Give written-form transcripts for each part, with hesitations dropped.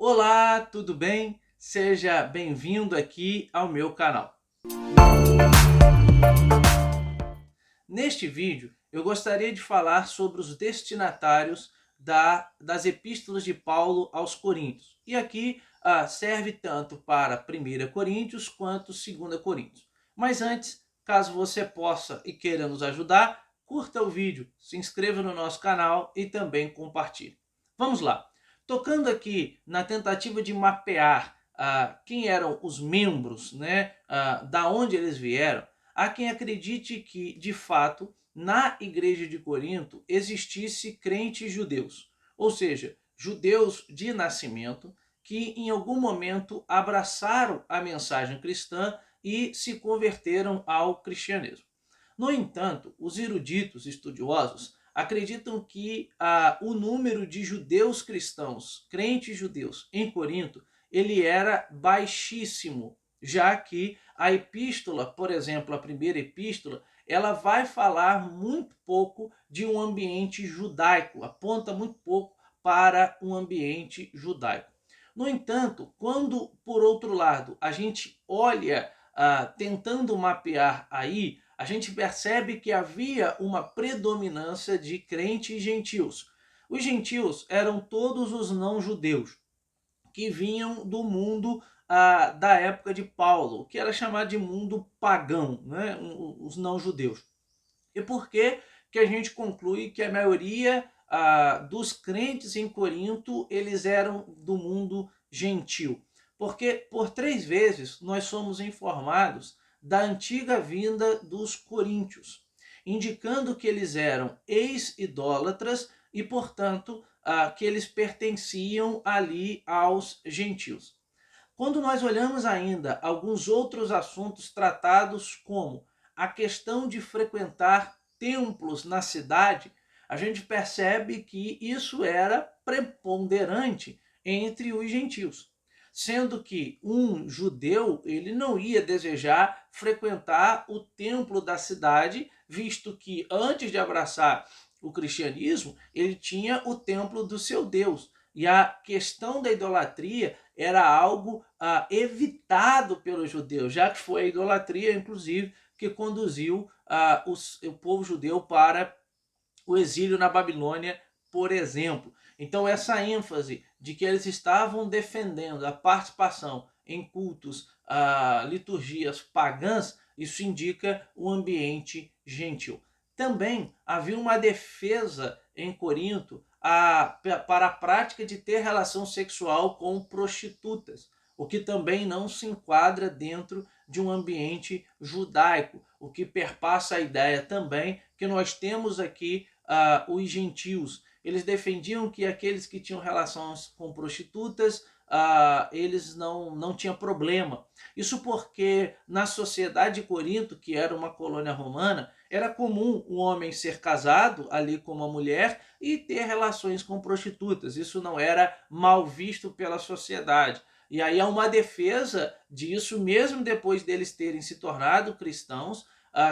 Olá, tudo bem? Seja bem-vindo aqui ao meu canal. Neste vídeo, eu gostaria de falar sobre os destinatários das epístolas de Paulo aos Coríntios. E aqui serve tanto para 1 Coríntios quanto 2 Coríntios. Mas antes, caso você possa e queira nos ajudar, curta o vídeo, se inscreva no nosso canal e também compartilhe. Vamos lá. Tocando aqui na tentativa de mapear quem eram os membros, né, da onde eles vieram, há quem acredite que, de fato, na igreja de Corinto existisse crentes judeus, ou seja, judeus de nascimento que em algum momento abraçaram a mensagem cristã e se converteram ao cristianismo. No entanto, os eruditos estudiosos acreditam que o número de judeus cristãos, crentes judeus em Corinto, ele era baixíssimo, já que a epístola, por exemplo, a primeira epístola, ela vai falar muito pouco de um ambiente judaico, aponta muito pouco para um ambiente judaico. No entanto, quando, por outro lado, a gente olha tentando mapear aí, a gente percebe que havia uma predominância de crentes gentios. Os gentios eram todos os não-judeus que vinham do mundo da época de Paulo, que era chamado de mundo pagão, né? Os não-judeus. E por que a gente conclui que a maioria dos crentes em Corinto eles eram do mundo gentil? Porque por 3 vezes nós somos informados da antiga vinda dos coríntios, indicando que eles eram ex-idólatras e, portanto, que eles pertenciam ali aos gentios. Quando nós olhamos ainda alguns outros assuntos tratados, como a questão de frequentar templos na cidade, a gente percebe que isso era preponderante entre os gentios, sendo que um judeu ele não ia desejar frequentar o templo da cidade, visto que antes de abraçar o cristianismo, ele tinha o templo do seu Deus. E a questão da idolatria era algo evitado pelos judeus, já que foi a idolatria, inclusive, que conduziu o povo judeu para o exílio na Babilônia, por exemplo. Então, essa ênfase de que eles estavam defendendo a participação em cultos, liturgias pagãs, isso indica um ambiente gentil. Também havia uma defesa em Corinto para a prática de ter relação sexual com prostitutas, o que também não se enquadra dentro de um ambiente judaico, o que perpassa a ideia também que nós temos aqui os gentios. Eles defendiam que aqueles que tinham relações com prostitutas, eles não tinham problema. Isso porque na sociedade de Corinto, que era uma colônia romana, era comum um homem ser casado ali com uma mulher e ter relações com prostitutas. Isso não era mal visto pela sociedade. E aí há uma defesa disso, mesmo depois deles terem se tornado cristãos,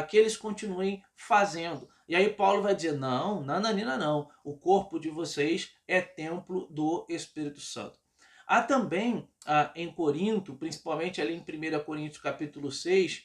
que eles continuem fazendo. E aí Paulo vai dizer, não, nananina não, o corpo de vocês é templo do Espírito Santo. Há também em Corinto, principalmente ali em 1 Coríntios capítulo 6,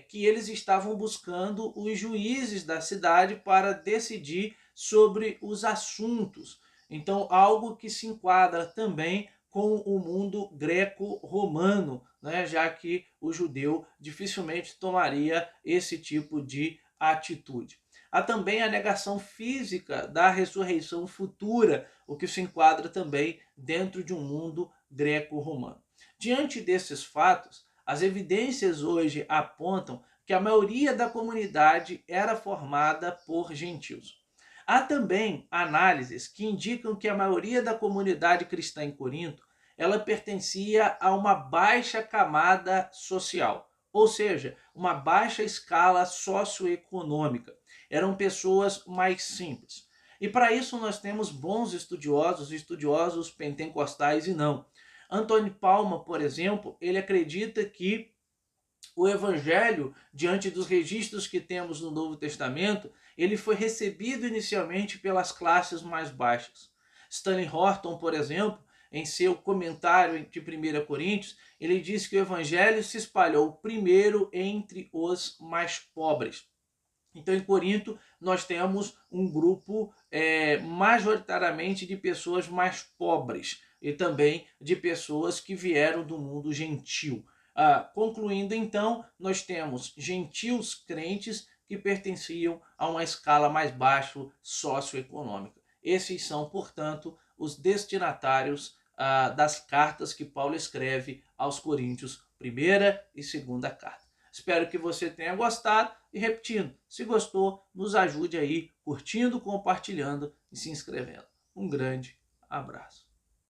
que eles estavam buscando os juízes da cidade para decidir sobre os assuntos. Então, algo que se enquadra também com o mundo greco-romano, né? Já que o judeu dificilmente tomaria esse tipo de atitude. Há também a negação física da ressurreição futura, o que se enquadra também dentro de um mundo greco-romano. Diante desses fatos, as evidências hoje apontam que a maioria da comunidade era formada por gentios. Há também análises que indicam que a maioria da comunidade cristã em Corinto ela pertencia a uma baixa camada social, ou seja, uma baixa escala socioeconômica. Eram pessoas mais simples. E para isso nós temos bons estudiosos pentecostais e não. Antônio Palma, por exemplo, ele acredita que o evangelho, diante dos registros que temos no Novo Testamento, ele foi recebido inicialmente pelas classes mais baixas. Stanley Horton, por exemplo, em seu comentário de 1 Coríntios, ele diz que o evangelho se espalhou primeiro entre os mais pobres. Então, em Corinto, nós temos um grupo majoritariamente de pessoas mais pobres e também de pessoas que vieram do mundo gentil. Concluindo, então, nós temos gentios crentes que pertenciam a uma escala mais baixa socioeconômica. Esses são, portanto, os destinatários das cartas que Paulo escreve aos Coríntios, primeira e segunda carta. Espero que você tenha gostado e, repetindo, se gostou, nos ajude aí curtindo, compartilhando e se inscrevendo. Um grande abraço.